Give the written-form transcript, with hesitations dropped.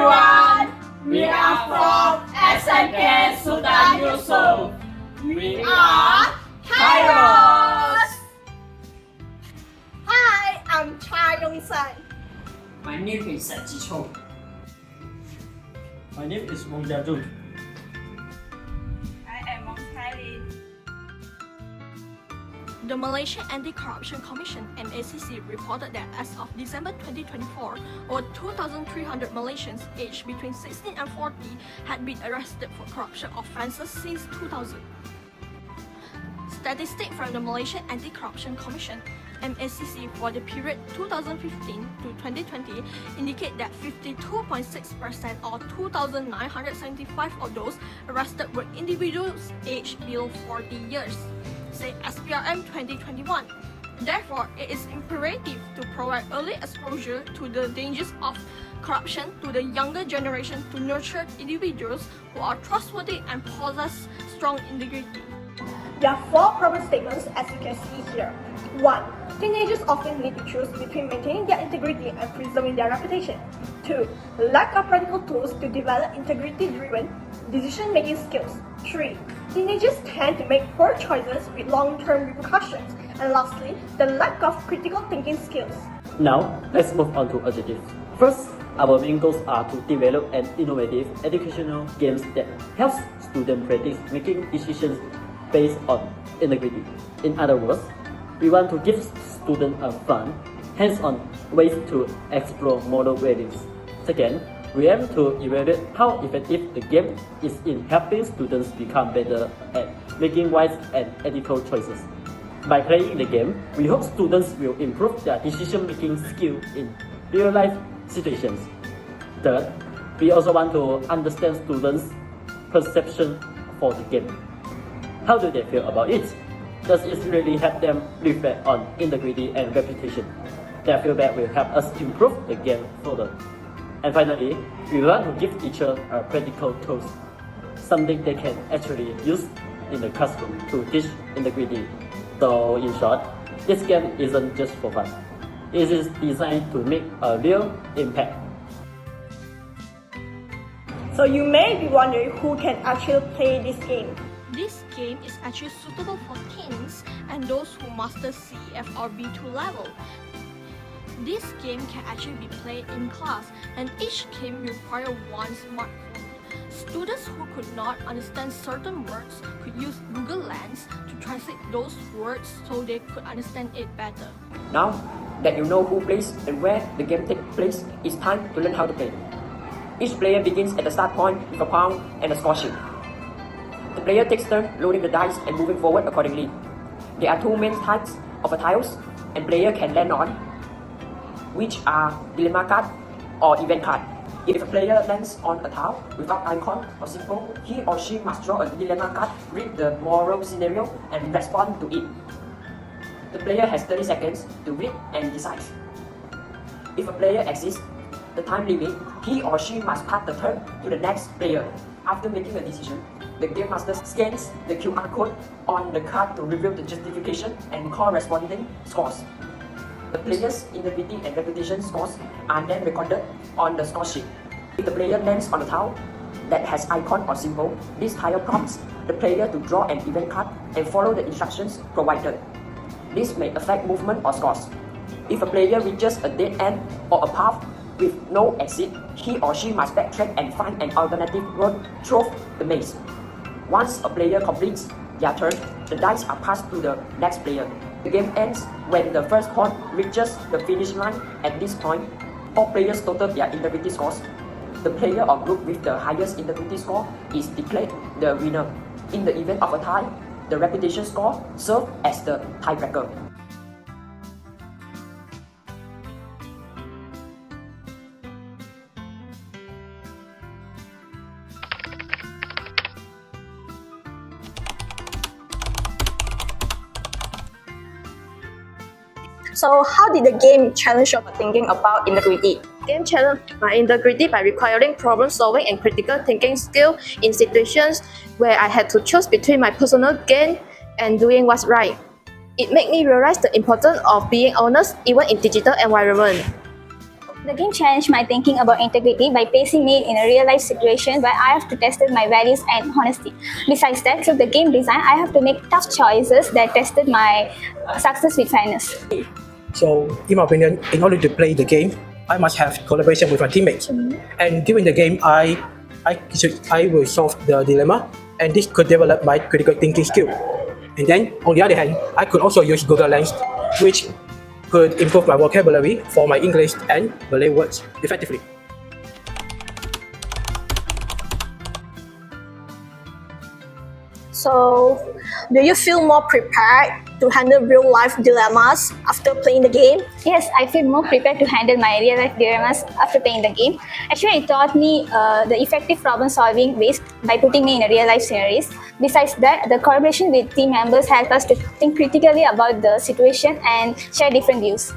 everyone, we are from SMK Sultan Yusuf. We are Kairos. Hi, I'm Cha Yong-san. My name is Ji Chou. My name is Wong Jia-jun. I am Wong Thai-lin. The Malaysian Anti-Corruption Commission (MACC) reported that as of December 2024, over 2,300 Malaysians aged between 16 and 40 had been arrested for corruption offences since 2000. Statistics from the Malaysian Anti-Corruption Commission (MACC) for the period 2015 to 2020 indicate that 52.6% or 2,975 of those arrested were individuals aged below 40 years, said SPRM 2021. Therefore, it is imperative to provide early exposure to the dangers of corruption to the younger generation to nurture individuals who are trustworthy and possess strong integrity. There are 4 problem statements as you can see here. 1. Teenagers often need to choose between maintaining their integrity and preserving their reputation. 2. Lack of practical tools to develop integrity-driven decision-making skills. 3. Teenagers tend to make poor choices with long-term repercussions. And lastly, the lack of critical thinking skills. Now, let's move on to objectives. First, our main goals are to develop an innovative educational games that helps students practice making decisions based on integrity. In other words, we want to give students a fun, hands-on ways to explore moral values. Second, we aim to evaluate how effective the game is in helping students become better at making wise and ethical choices. By playing the game, we hope students will improve their decision-making skill in real-life situations. Third, we also want to understand students' perception for the game. How do they feel about it? Does it really help them reflect on integrity and reputation? Their feedback will help us improve the game further. And finally, we want to give teachers a practical tools, something they can actually use in the classroom to teach integrity. So in short, this game isn't just for fun. It is designed to make a real impact. So you may be wondering who can actually play this game. This game is actually suitable for teens and those who master CF or B2 level. This game can actually be played in class, and each game requires one smartphone. Students who could not understand certain words could use Google Lens to translate those words so they could understand it better. Now that you know who plays and where the game takes place, it's time to learn how to play. Each player begins at the start point with a pawn and a score sheet. The player takes turn loading the dice and moving forward accordingly. There are 2 main types of tiles and player can land on, which are dilemma card or event card. If a player lands on a tile without icon or symbol, he or she must draw a dilemma card, read the moral scenario and respond to it. The player has 30 seconds to read and decide. If a player exceeds the time limit, he or she must pass the turn to the next player. After making a decision, the game master scans the QR code on the card to reveal the justification and corresponding scores. The player's integrity and reputation scores are then recorded on the score sheet. If the player lands on a tile that has icon or symbol, this tile prompts the player to draw an event card and follow the instructions provided. This may affect movement or scores. If a player reaches a dead end or a path with no exit, he or she must backtrack and find an alternative road through the maze. Once a player completes their turn, the dice are passed to the next player. The game ends when the first pawn reaches the finish line. At this point, all players total their integrity scores. The player or group with the highest integrity score is declared the winner. In the event of a tie, the reputation score serves as the tiebreaker. So how did the game challenge your thinking about integrity? Game challenged my integrity by requiring problem solving and critical thinking skill in situations where I had to choose between my personal gain and doing what's right. It made me realize the importance of being honest even in digital environment. The game challenged my thinking about integrity by placing me in a real-life situation where I have to test my values and honesty. Besides that, through the game design, I have to make tough choices that tested my success with fairness. So, in my opinion, in order to play the game, I must have collaboration with my teammates. And during the game, I will solve the dilemma, and this could develop my critical thinking skill. And then, on the other hand, I could also use Google Lens, which could improve my vocabulary for my English and Malay words effectively. So, do you feel more prepared to handle real-life dilemmas after playing the game? Yes, I feel more prepared to handle my real-life dilemmas after playing the game. Actually, it taught me the effective problem-solving ways by putting me in a real-life scenarios. Besides that, the collaboration with team members helped us to think critically about the situation and share different views.